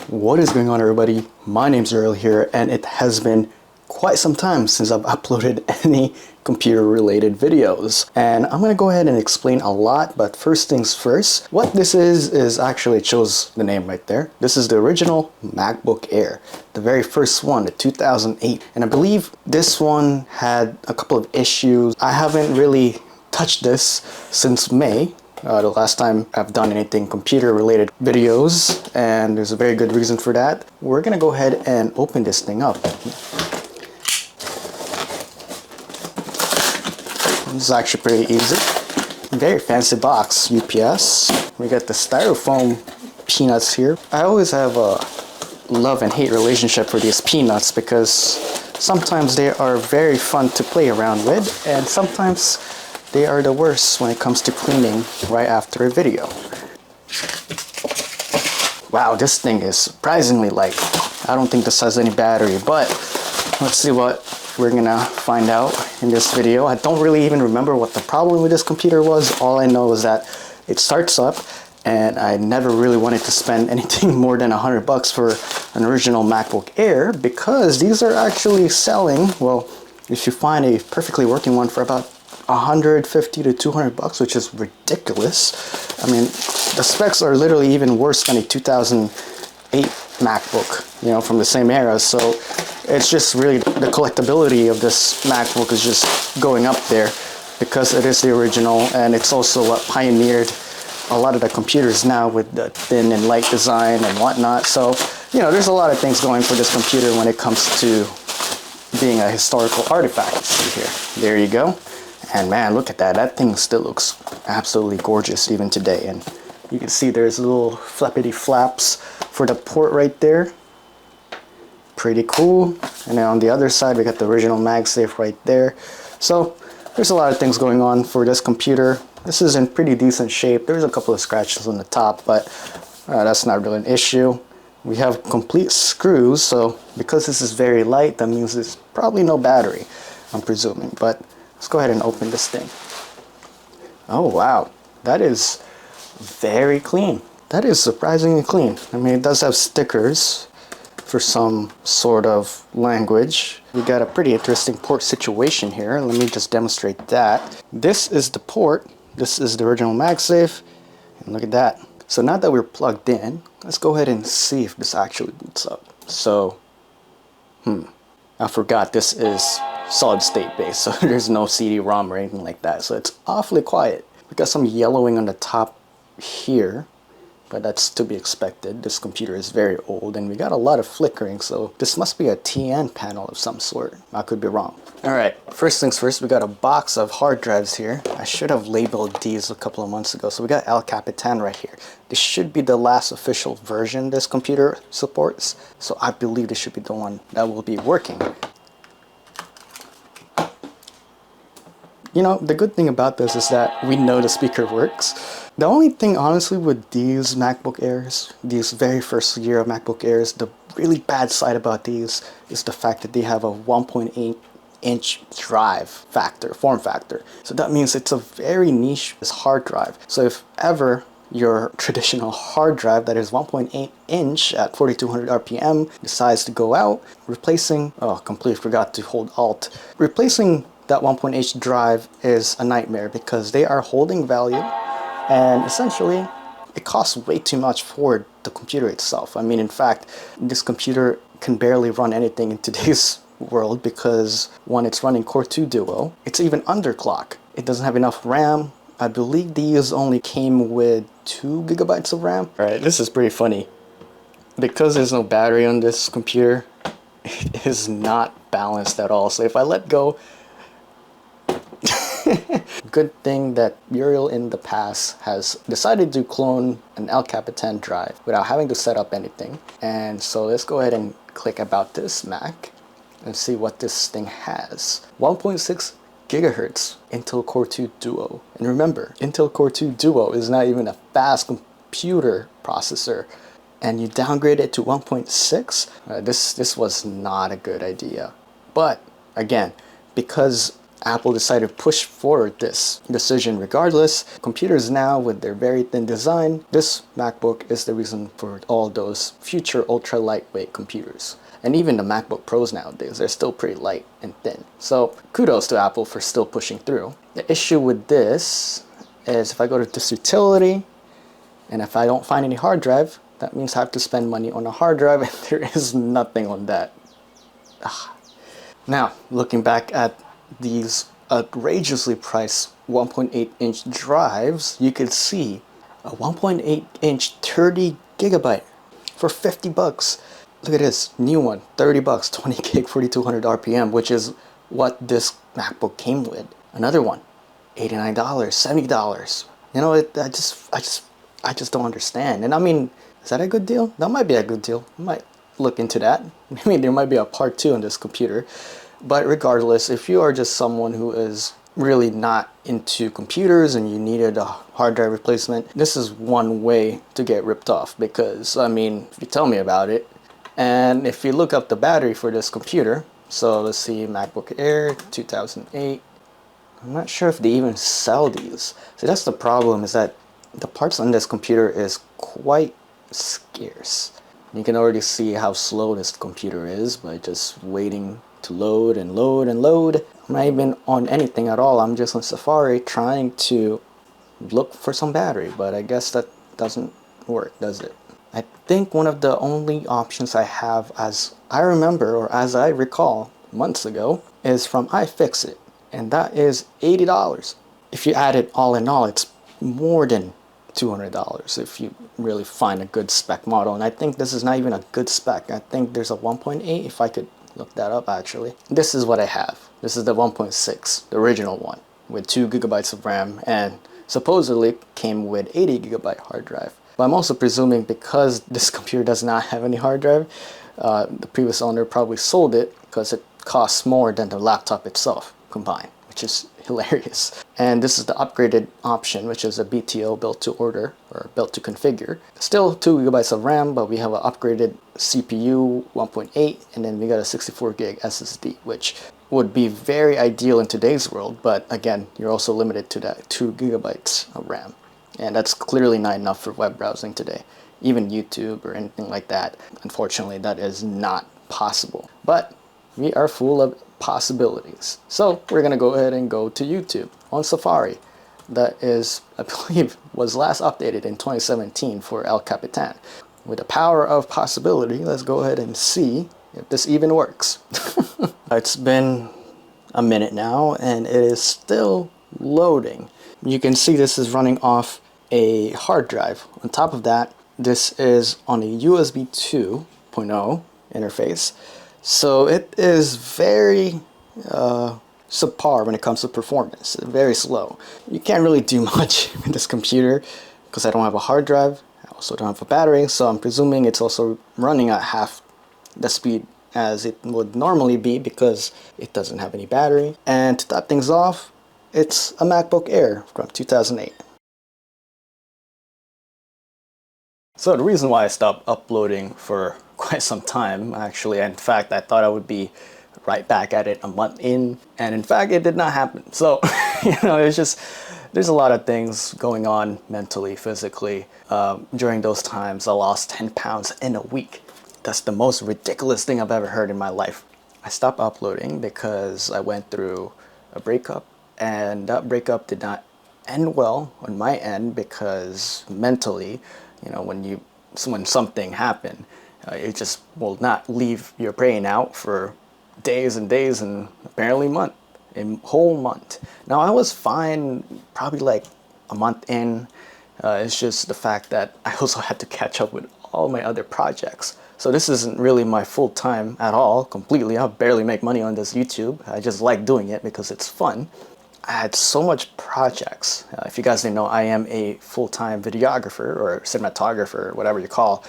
What is going on, everybody? My name's Earl here, and it has been quite some time since I've uploaded any computer related videos, and I'm gonna go ahead and explain a lot. But first things first, what this is actually, it shows the name right there. This is the original MacBook Air, the very first one, the 2008, and I believe this one had a couple of issues. I haven't really touched this since May, the last time I've done anything computer related videos, and there's a very good reason for that. We're gonna go ahead and open this thing up. This is actually pretty easy. Very fancy box, UPS. We got the styrofoam peanuts here. I always have a love and hate relationship for these peanuts because sometimes they are very fun to play around with, and sometimes they are the worst when it comes to cleaning right after a video. Wow, this thing is surprisingly light. I don't think this has any battery, but let's see what we're gonna find out in this video. I don't really even remember what the problem with this computer was. All I know is that it starts up, and I never really wanted to spend anything more than $100 for an original MacBook Air, because these are actually selling, well, if you find a perfectly working one, for about $150 to $200, which is ridiculous. I mean, the specs are literally even worse than a 2008 MacBook, you know, from the same era. So it's just really, the collectability of this MacBook is just going up there because it is the original, and it's also what pioneered a lot of the computers now with the thin and light design and whatnot. So, you know, there's a lot of things going for this computer when it comes to being a historical artifact. See here, there you go. And man, look at that. That thing still looks absolutely gorgeous even today. And you can see there's little flappity flaps for the port right there. Pretty cool. And then on the other side, we got the original MagSafe right there. So there's a lot of things going on for this computer. This is in pretty decent shape. There's a couple of scratches on the top, but that's not really an issue. We have complete screws, so because this is very light, that means there's probably no battery, I'm presuming. But let's go ahead and open this thing. Oh wow, that is very clean. That is surprisingly clean. I mean, it does have stickers for some sort of language. We got a pretty interesting port situation here. Let me just demonstrate that. This is the port. This is the original MagSafe. And look at that. So now that we're plugged in, let's go ahead and see if this actually boots up. So, I forgot this is solid state based, so there's no CD-ROM or anything like that. So it's awfully quiet. We got some yellowing on the top here, but that's to be expected. This computer is very old, and we got a lot of flickering, so this must be a TN panel of some sort. I could be wrong. All right, first things first, we got a box of hard drives here. I should have labeled these a couple of months ago. So we got El Capitan right here. This should be the last official version this computer supports, so I believe this should be the one that will be working. You know, the good thing about this is that we know the speaker works. The only thing, honestly, with these MacBook Airs, these very first year of MacBook Airs, the really bad side about these is the fact that they have a 1.8-inch form factor. So that means it's a very niche hard drive. So if ever your traditional hard drive that is 1.8 inch at 4200 RPM decides to go out, replacing, oh, completely forgot to hold Alt. Replacing that 1.8 drive is a nightmare because they are holding value, and essentially it costs way too much for the computer itself. I mean, in fact, this computer can barely run anything in today's world because when it's running Core 2 Duo, it's even underclock. It doesn't have enough RAM. I believe these only came with 2 gigabytes of RAM. All right, this is pretty funny. Because there's no battery on this computer, it is not balanced at all. So if I let go, good thing that Muriel in the past has decided to clone an El Capitan drive without having to set up anything. And so let's go ahead and click about this Mac and see what this thing has. 1.6 gigahertz Intel Core 2 Duo. And remember, Intel Core 2 Duo is not even a fast computer processor, and you downgrade it to 1.6. This was not a good idea. But again, because Apple decided to push forward this decision regardless. Computers now, with their very thin design, this MacBook is the reason for all those future ultra lightweight computers. And even the MacBook Pros nowadays, they're still pretty light and thin. So kudos to Apple for still pushing through. The issue with this is if I go to this utility, and if I don't find any hard drive, that means I have to spend money on a hard drive, and there is nothing on that. Now, looking back at these outrageously priced 1.8-inch drives, you could see a 1.8-inch 30 gigabyte for 50 bucks. Look at this new one, 30 bucks, 20 gig, 4200 RPM, which is what this MacBook came with. Another one, $89, $70. You know, I just don't understand. And I mean, is that a good deal? That might be a good deal. I might look into that. I mean, there might be a part 2 on this computer. But regardless, if you are just someone who is really not into computers and you needed a hard drive replacement, this is one way to get ripped off. Because, I mean, if you tell me about it, and if you look up the battery for this computer, so let's see, MacBook Air 2008. I'm not sure if they even sell these. So that's the problem, is that the parts on this computer is quite scarce. You can already see how slow this computer is by just waiting to load and load and load. I'm not even on anything at all. I'm just on Safari trying to look for some battery, but I guess that doesn't work, does it? I think one of the only options I have, as I remember or as I recall months ago, is from iFixit, and that is $80. If you add it all in all, it's more than $200 if you really find a good spec model. And I think this is not even a good spec. I think there's a 1.8, if I could look that up actually. This is what I have. This is the 1.6, the original one, with 2 gigabytes of RAM, and supposedly came with 80 gigabyte hard drive. But I'm also presuming because this computer does not have any hard drive, the previous owner probably sold it because it costs more than the laptop itself combined, which is hilarious. And this is the upgraded option, which is a BTO, built to order, or built to configure. Still 2 gigabytes of RAM, but we have an upgraded CPU 1.8, and then we got a 64 gig SSD, which would be very ideal in today's world. But again, you're also limited to that 2 gigabytes of RAM. And that's clearly not enough for web browsing today. Even YouTube or anything like that. Unfortunately, that is not possible. But we are full of possibilities. So we're gonna go ahead and go to YouTube on Safari. That is, I believe, was last updated in 2017 for El Capitan. With the power of possibility, let's go ahead and see if this even works. It's been a minute now and it is still loading. You can see this is running off a hard drive. On top of that, this is on a USB 2.0 interface. So it is very subpar when it comes to performance, very slow. You can't really do much with this computer because I don't have a hard drive. I also don't have a battery, so I'm presuming it's also running at half the speed as it would normally be because it doesn't have any battery. And to top things off, it's a MacBook Air from 2008. So the reason why I stopped uploading for quite some time, actually, in fact, I thought I would be right back at it a month in, and in fact, it did not happen. So, it's just, there's a lot of things going on mentally, physically. During those times, I lost 10 pounds in a week. That's the most ridiculous thing I've ever heard in my life. I stopped uploading because I went through a breakup, and that breakup did not end well on my end because mentally, when something happened, it just will not leave your brain out for days and days and apparently a whole month. Now I was fine probably like a month in. It's just the fact that I also had to catch up with all my other projects. So this isn't really my full time at all, completely. I barely make money on this YouTube. I just like doing it because it's fun. I had so much projects. If you guys didn't know, I am a full-time videographer or cinematographer, whatever you call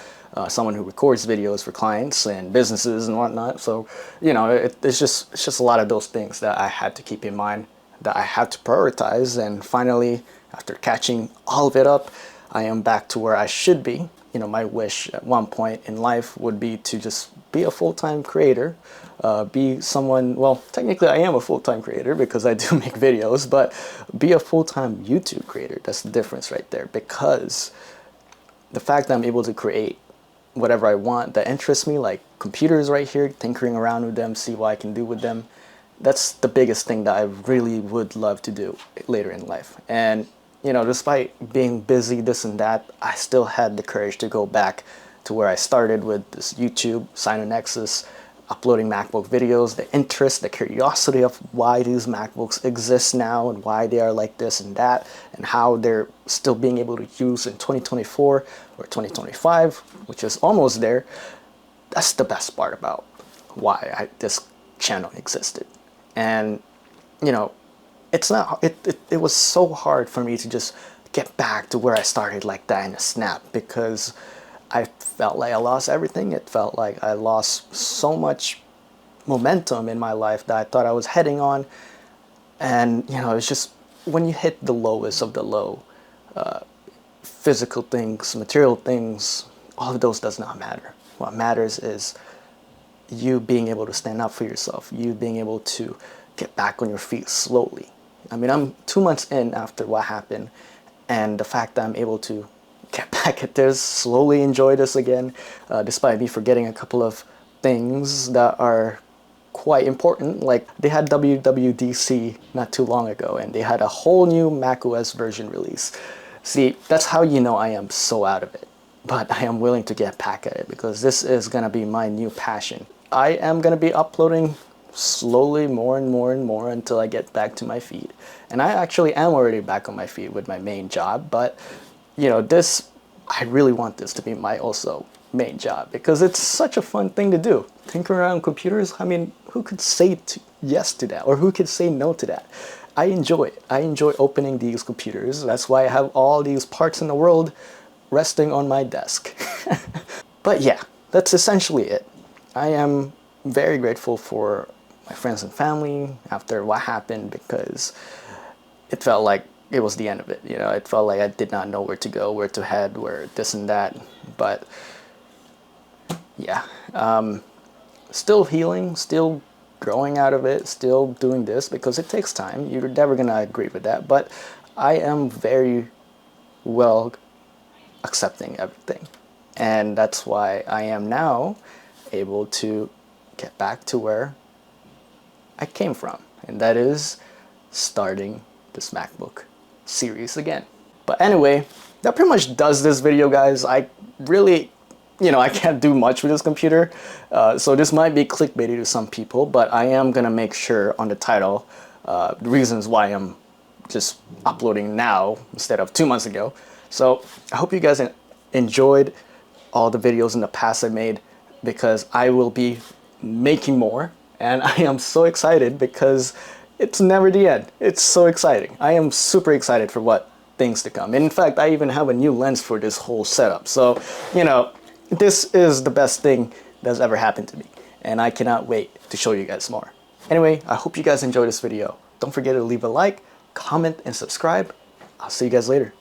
someone who records videos for clients and businesses and whatnot. So, it's just a lot of those things that I had to keep in mind, that I had to prioritize. And finally, after catching all of it up, I am back to where I should be. My wish at one point in life would be to just be a full-time creator, be someone, well, technically I am a full-time creator because I do make videos, but be a full-time YouTube creator. That's the difference right there, because the fact that I'm able to create whatever I want that interests me, like computers right here, tinkering around with them, see what I can do with them, that's the biggest thing that I really would love to do later in life. And you know, despite being busy, this and that, I still had the courage to go back to where I started with this YouTube, Nexus, uploading MacBook videos, the interest, the curiosity of why these MacBooks exist now and why they are like this and that, and how they're still being able to use in 2024 or 2025, which is almost there. That's the best part about why this channel existed. And, you know, it was so hard for me to just get back to where I started like that in a snap, because I felt like I lost everything. It felt like I lost so much momentum in my life that I thought I was heading on. And, you know, it's just when you hit the lowest of the low, physical things, material things, all of those does not matter. What matters is you being able to stand up for yourself, you being able to get back on your feet slowly. I mean, I'm 2 months in after what happened, and the fact that I'm able to get back at this, slowly enjoy this again, despite me forgetting a couple of things that are quite important. Like, they had WWDC not too long ago, and they had a whole new macOS version release. See, that's how you know I am so out of it. But I am willing to get back at it, because this is gonna be my new passion. I am gonna be uploading slowly more and more and more until I get back to my feet. And I actually am already back on my feet with my main job, but you know, I really want this to be my also main job, because it's such a fun thing to do. Tinker around computers, I mean, who could say yes to that, or who could say no to that? I enjoy it. I enjoy opening these computers. That's why I have all these parts in the world resting on my desk. But yeah, that's essentially it. I am very grateful for my friends and family after what happened, because it felt like it was the end of it. You know, it felt like I did not know where to go, where to head, where this and that. But yeah, still healing, still growing out of it, still doing this, because it takes time. You're never gonna agree with that, but I am very well accepting everything. And that's why I am now able to get back to where I came from, and that is starting this MacBook series again. But anyway, that pretty much does this video, guys. I really, you know, I can't do much with this computer, so this might be clickbaity to some people, but I am gonna make sure on the title the reasons why I'm just uploading now instead of 2 months ago. So I hope you guys enjoyed all the videos in the past I made, because I will be making more, and I am so excited because it's never the end. It's so exciting. I am super excited for what things to come. And in fact, I even have a new lens for this whole setup. So, you know, this is the best thing that's ever happened to me, and I cannot wait to show you guys more. Anyway, I hope you guys enjoyed this video. Don't forget to leave a like, comment, and subscribe. I'll see you guys later.